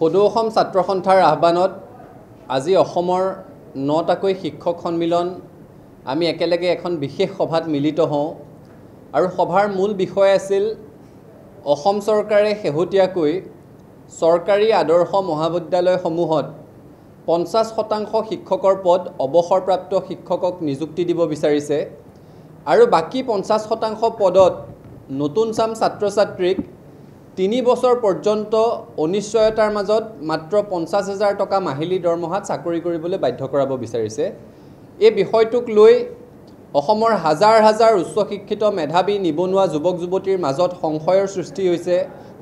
সদৌ অসম ছাত্ৰ সন্থাৰ আহ্বানত আজি অসমৰ ৯টাকৈ শিক্ষক সন্মিলন আমি একেলগে এখন বিশেষ সভাত মিলিত হওঁ আৰু সভাৰ মূল বিষয় আছিল অসম চৰকাৰে শেহতীয়াকৈ চৰকাৰী আদৰ্শ মহাবিদ্যালয়সমূহত 50% শিক্ষকৰ পদ অৱসৰপ্ৰাপ্ত শিক্ষকক নিযুক্তি দিব বিচাৰিছে আৰু বাকি 50% পদত নতুন চাম ছাত্ৰ ছাত্ৰীক 3 বছৰ পৰ্যন্ত অনিশ্চয়তাৰ মাজত মাত্ৰ 50,000 টকা মাহিলী দৰমহাত চাকৰি কৰিবলৈ বাধ্য কৰাব বিচাৰিছে। এই বিষয়টোক লৈ অসমৰ হাজাৰ হাজাৰ উচ্চ শিক্ষিত মেধাৱী নিবনুৱা যুৱক যুৱতীৰ মাজত সংশয়ৰ সৃষ্টি হৈছে,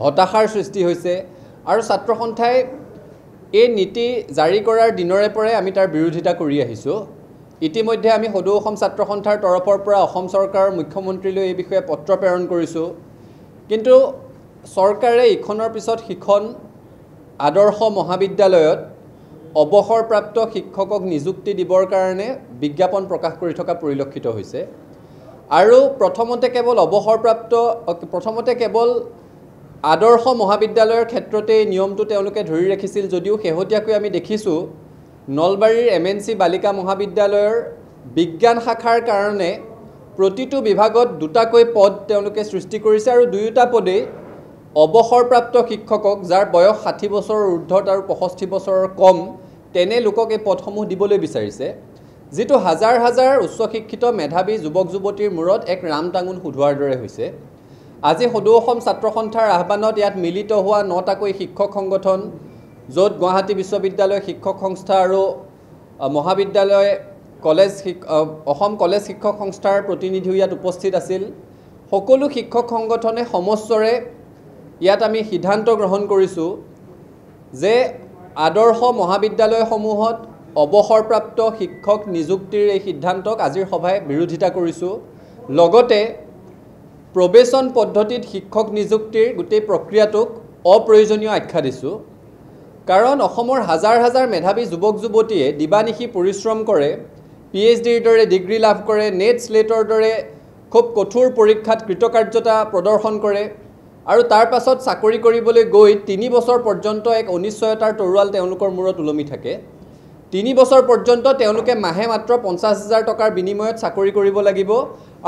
হতাশাৰ সৃষ্টি হৈছে আৰু ছাত্ৰ সন্থাই এই নীতি জাৰি কৰাৰ দিনৰে পৰাই আমি তাৰ বিৰোধিতা কৰি আহিছোঁ। ইতিমধ্যে আমি সদৌ অসম ছাত্ৰ সন্থাৰ তৰফৰ পৰা অসম চৰকাৰৰ মুখ্যমন্ত্ৰীলৈ এই বিষয়ে পত্ৰ প্ৰেৰণ কৰিছোঁ, কিন্তু চৰকাৰে ইখনৰ পিছত সিখন আদৰ্শ মহাবিদ্যালয়ত অৱসৰপ্ৰাপ্ত শিক্ষকক নিযুক্তি দিবৰ কাৰণে বিজ্ঞাপন প্ৰকাশ কৰি থকা পৰিলক্ষিত হৈছে আৰু প্ৰথমতে কেৱল আদৰ্শ মহাবিদ্যালয়ৰ ক্ষেত্ৰতে নিয়মটো তেওঁলোকে ধৰি ৰাখিছিল যদিও শেহতীয়াকৈ আমি দেখিছোঁ নলবাৰীৰ MNC বালিকা মহাবিদ্যালয়ৰ বিজ্ঞান শাখাৰ কাৰণে প্ৰতিটো বিভাগত দুটাকৈ পদ তেওঁলোকে সৃষ্টি কৰিছে আৰু দুয়োটা পদেই অৱসৰপ্ৰাপ্ত শিক্ষকক যাৰ বয়স 60 বছৰৰ ঊৰ্ধ্বত আৰু 65 বছৰৰ কম তেনে লোকক এই পদসমূহ দিবলৈ বিচাৰিছে, যিটো হাজাৰ হাজাৰ উচ্চ শিক্ষিত মেধাৱী যুৱক যুৱতীৰ মূৰত এক ৰামটাঙোন শুধোৱাৰ দৰে হৈছে। আজি সদৌ অসম ছাত্ৰ সন্থাৰ আহ্বানত ইয়াত মিলিত হোৱা 9টাকৈ শিক্ষক সংগঠন, য'ত গুৱাহাটী বিশ্ববিদ্যালয় শিক্ষক সংস্থা আৰু মহাবিদ্যালয় অসম কলেজ শিক্ষক সংস্থাৰ প্ৰতিনিধিও ইয়াত উপস্থিত আছিল। সকলো শিক্ষক সংগঠনে সমস্বৰে ইয়াত আমি সিদ্ধান্ত গ্ৰহণ কৰিছোঁ যে আদৰ্শ মহাবিদ্যালয়সমূহত অৱসৰপ্ৰাপ্ত শিক্ষক নিযুক্তিৰ এই সিদ্ধান্তক আজিৰ সভাই বিৰোধিতা কৰিছোঁ। লগতে প্ৰবেশন পদ্ধতিত শিক্ষক নিযুক্তিৰ গোটেই প্ৰক্ৰিয়াটোক অপ্ৰয়োজনীয় আখ্যা দিছোঁ। কাৰণ অসমৰ হাজাৰ হাজাৰ মেধাৱী যুৱক যুৱতীয়ে দিবানিশি পৰিশ্ৰম কৰে, PhDৰ দৰে ডিগ্ৰী লাভ কৰে, নেট স্লেটৰ দৰে খুব কঠোৰ পৰীক্ষাত কৃতকাৰ্যতা প্ৰদৰ্শন কৰে আৰু তাৰ পাছত চাকৰি কৰিবলৈ গৈ 3 বছৰ পৰ্যন্ত এক অনিশ্চয়তাৰ তৰোৱাল তেওঁলোকৰ মূৰত ওলমি থাকে। 3 বছৰ পৰ্যন্ত তেওঁলোকে মাহে মাত্ৰ 50,000 টকাৰ বিনিময়ত চাকৰি কৰিব লাগিব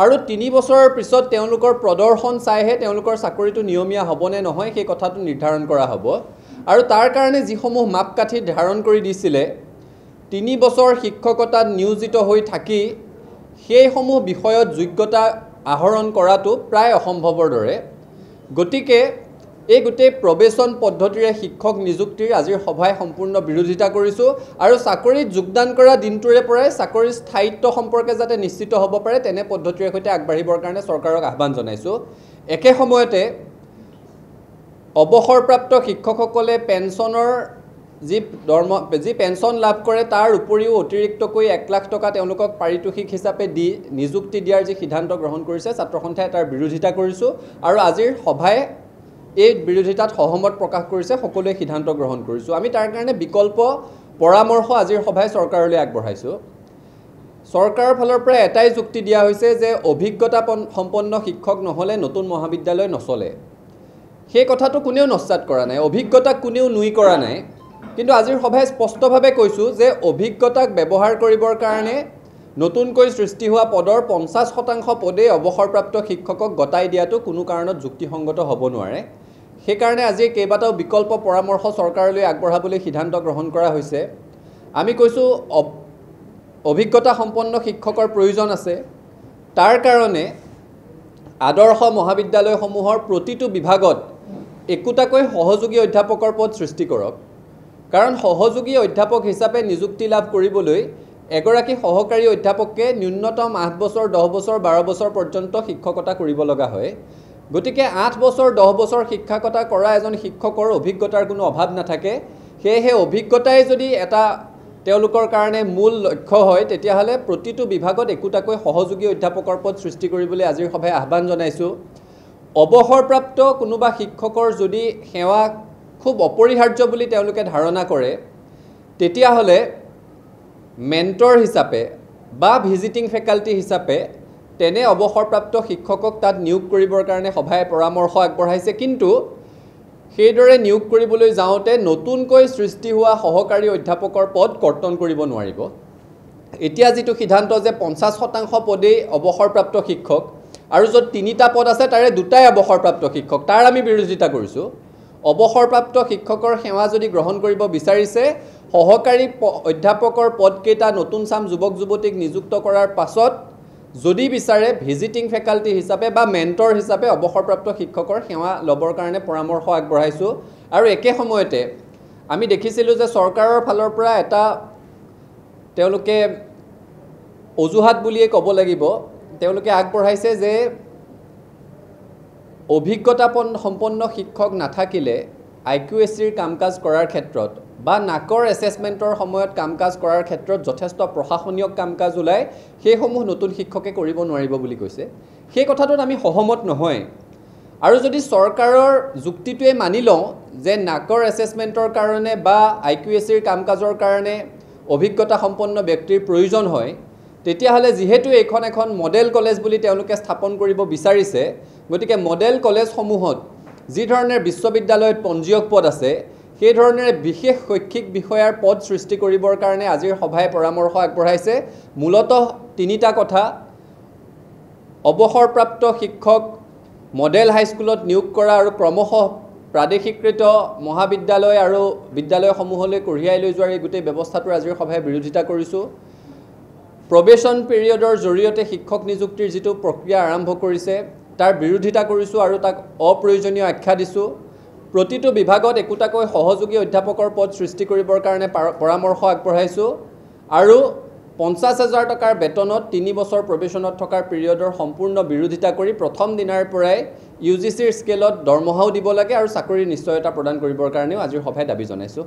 আৰু 3 বছৰৰ পিছত তেওঁলোকৰ প্ৰদৰ্শন চাইহে তেওঁলোকৰ চাকৰিটো নিয়মীয়া হ'বনে নহয় সেই কথাটো নিৰ্ধাৰণ কৰা হ'ব। আৰু তাৰ কাৰণে যিসমূহ মাপকাঠি ধাৰণ কৰি দিছিলে 3 বছৰ শিক্ষকতাত নিয়োজিত হৈ থাকি সেইসমূহ বিষয়ত যোগ্যতা আহৰণ কৰাটো প্ৰায় অসম্ভৱৰ দৰে। গতিকে এই গোটেই প্ৰবেশন পদ্ধতিৰে শিক্ষক নিযুক্তিৰ আজিৰ সভাই সম্পূৰ্ণ বিৰোধিতা কৰিছোঁ আৰু চাকৰিত যোগদান কৰা দিনটোৰে পৰাই চাকৰিৰ স্থায়িত্ব সম্পৰ্কে যাতে নিশ্চিত হ'ব পাৰে তেনে পদ্ধতিৰে সৈতে আগবাঢ়িবৰ কাৰণে চৰকাৰক আহ্বান জনাইছোঁ। একে সময়তে অৱসৰপ্ৰাপ্ত শিক্ষকসকলে পেঞ্চনৰ যি পেঞ্চন লাভ কৰে তাৰ উপৰিও অতিৰিক্তকৈ 1 লাখ টকা তেওঁলোকক পাৰিতোষিক হিচাপে দি নিযুক্তি দিয়াৰ যি সিদ্ধান্ত গ্ৰহণ কৰিছে ছাত্ৰ সন্থাই তাৰ বিৰোধিতা কৰিছোঁ আৰু আজিৰ সভাই এই বিৰোধিতাত সহমত প্ৰকাশ কৰিছে, সকলোৱে সিদ্ধান্ত গ্ৰহণ কৰিছোঁ। আমি তাৰ কাৰণে বিকল্প পৰামৰ্শ আজিৰ সভাই চৰকাৰলৈ আগবঢ়াইছোঁ। চৰকাৰৰ ফালৰ পৰা এটাই যুক্তি দিয়া হৈছে যে অভিজ্ঞতা সম্পন্ন শিক্ষক নহ'লে নতুন মহাবিদ্যালয় নচলে। সেই কথাটো কোনেও নস্যাৎ কৰা নাই, অভিজ্ঞতাক কোনেও নুই কৰা নাই, কিন্তু আজিৰ সভাই স্পষ্টভাৱে কৈছোঁ যে অভিজ্ঞতাক ব্যৱহাৰ কৰিবৰ কাৰণে নতুনকৈ সৃষ্টি হোৱা পদৰ 50% পদেই অৱসৰপ্ৰাপ্ত শিক্ষকক গতাই দিয়াটো কোনো কাৰণত যুক্তিসংগত হ'ব নোৱাৰে। সেইকাৰণে আজি কেইবাটাও বিকল্প পৰামৰ্শ চৰকাৰলৈ আগবঢ়াবলৈ সিদ্ধান্ত গ্ৰহণ কৰা হৈছে। আমি কৈছোঁ অভিজ্ঞতা সম্পন্ন শিক্ষকৰ প্ৰয়োজন আছে, তাৰ কাৰণে আদৰ্শ মহাবিদ্যালয়সমূহৰ প্ৰতিটো বিভাগত একোটাকৈ সহযোগী অধ্যাপকৰ পদ সৃষ্টি কৰক। কাৰণ সহযোগী অধ্যাপক হিচাপে নিযুক্তি লাভ কৰিবলৈ এগৰাকী সহকাৰী অধ্যাপকে ন্যূনতম 8 বছৰ, 10 বছৰ, 12 বছৰ পৰ্যন্ত শিক্ষকতা কৰিব লগা হয়। গতিকে 8 বছৰ, 10 বছৰ শিক্ষকতা কৰা এজন শিক্ষকৰ অভিজ্ঞতাৰ কোনো অভাৱ নাথাকে। সেয়েহে অভিজ্ঞতাই যদি এটা তেওঁলোকৰ কাৰণে মূল লক্ষ্য হয় তেতিয়াহ'লে প্ৰতিটো বিভাগত একোটাকৈ সহযোগী অধ্যাপকৰ পদ সৃষ্টি কৰিবলৈ আজিৰ সভাই আহ্বান জনাইছোঁ। অৱসৰপ্ৰাপ্ত কোনোবা শিক্ষকৰ যদি সেৱা খুব অপৰিহাৰ্য বুলি তেওঁলোকে ধাৰণা কৰে তেতিয়াহ'লে মেণ্টৰ হিচাপে বা ভিজিটিং ফেকাল্টি হিচাপে তেনে অৱসৰপ্ৰাপ্ত শিক্ষকক তাত নিয়োগ কৰিবৰ কাৰণে সভাই পৰামৰ্শ আগবঢ়াইছে। কিন্তু সেইদৰে নিয়োগ কৰিবলৈ যাওঁতে নতুনকৈ সৃষ্টি হোৱা সহকাৰী অধ্যাপকৰ পদ কৰ্তন কৰিব নোৱাৰিব। এতিয়া যিটো সিদ্ধান্ত যে 50% পদেই অৱসৰপ্ৰাপ্ত শিক্ষক আৰু য'ত 3টা পদ আছে তাৰে 2টাই অৱসৰপ্ৰাপ্ত শিক্ষক, তাৰ আমি বিৰোধিতা কৰিছোঁ। অৱসৰপ্ৰাপ্ত শিক্ষকৰ সেৱা যদি গ্ৰহণ কৰিব বিচাৰিছে, সহকাৰী অধ্যাপকৰ পদকেইটা নতুন চাম যুৱক যুৱতীক নিযুক্ত কৰাৰ পাছত যদি বিচাৰে ভিজিটিং ফেকাল্টি হিচাপে বা মেণ্টৰ হিচাপে অৱসৰপ্ৰাপ্ত শিক্ষকৰ সেৱা ল'বৰ কাৰণে পৰামৰ্শ আগবঢ়াইছোঁ। আৰু একে সময়তে আমি দেখিছিলোঁ যে চৰকাৰৰ ফালৰ পৰা এটা তেওঁলোকে অজুহাত বুলিয়ে ক'ব লাগিব, তেওঁলোকে আগবঢ়াইছে যে অভিজ্ঞতা সম্পন্ন শিক্ষক নাথাকিলে IQACৰ কাম কাজ কৰাৰ ক্ষেত্ৰত বা নাকৰ এছেছমেণ্টৰ সময়ত কাম কাজ কৰাৰ ক্ষেত্ৰত যথেষ্ট প্ৰশাসনীয় কাম কাজ ওলায়, সেইসমূহ নতুন শিক্ষকে কৰিব নোৱাৰিব বুলি কৈছে। সেই কথাটোত আমি সহমত নহয়। আৰু যদি চৰকাৰৰ যুক্তিটোৱে মানি লওঁ যে নাকৰ এছেছমেণ্টৰ কাৰণে বা IQACৰ কাম কাজৰ কাৰণে অভিজ্ঞতা সম্পন্ন ব্যক্তিৰ প্ৰয়োজন হয়, তেতিয়াহ'লে যিহেতু এইখন এখন মডেল কলেজ বুলি তেওঁলোকে স্থাপন কৰিব বিচাৰিছে, গতিকে মডেল কলেজসমূহত যি ধৰণে বিশ্ববিদ্যালয়ত পঞ্জীয়ক পদ আছে, সেই ধৰণে বিশেষ শৈক্ষিক বিষয়াৰ পদ সৃষ্টি কৰিবৰ কাৰণে আজিৰ সভাই পৰামৰ্শ আগবঢ়াইছে। মূলতঃ 3টা কথা: অৱসৰপ্ৰাপ্ত শিক্ষক মডেল হাইস্কুলত নিয়োগ কৰা আৰু ক্ৰমশঃ প্ৰাদেশিকৃত মহাবিদ্যালয় আৰু বিদ্যালয়সমূহলৈ কঢ়িয়াই লৈ যোৱাৰ এই গোটেই ব্যৱস্থাটোৰ আজিৰ সভাই বিৰোধিতা কৰিছোঁ। প্ৰবেশন পিৰিয়ডৰ জৰিয়তে শিক্ষক নিযুক্তিৰ যিটো প্ৰক্ৰিয়া আৰম্ভ কৰিছে তাৰ বিৰোধিতা কৰিছোঁ আৰু তাক অপ্ৰয়োজনীয় আখ্যা দিছোঁ। প্ৰতিটো বিভাগত একোটাকৈ সহযোগী অধ্যাপকৰ পদ সৃষ্টি কৰিবৰ কাৰণে পৰামৰ্শ আগবঢ়াইছোঁ আৰু 50,000 টকাৰ বেতনত 3 বছৰ প্ৰবেশনত থকাৰ পিৰিয়ডৰ সম্পূৰ্ণ বিৰোধিতা কৰি প্ৰথম দিনাৰ পৰাই UGCৰ স্কেলত দৰমহাও দিব লাগে আৰু চাকৰিৰ নিশ্চয়তা প্ৰদান কৰিবৰ কাৰণেও আজিৰ সভাই দাবী জনাইছোঁ।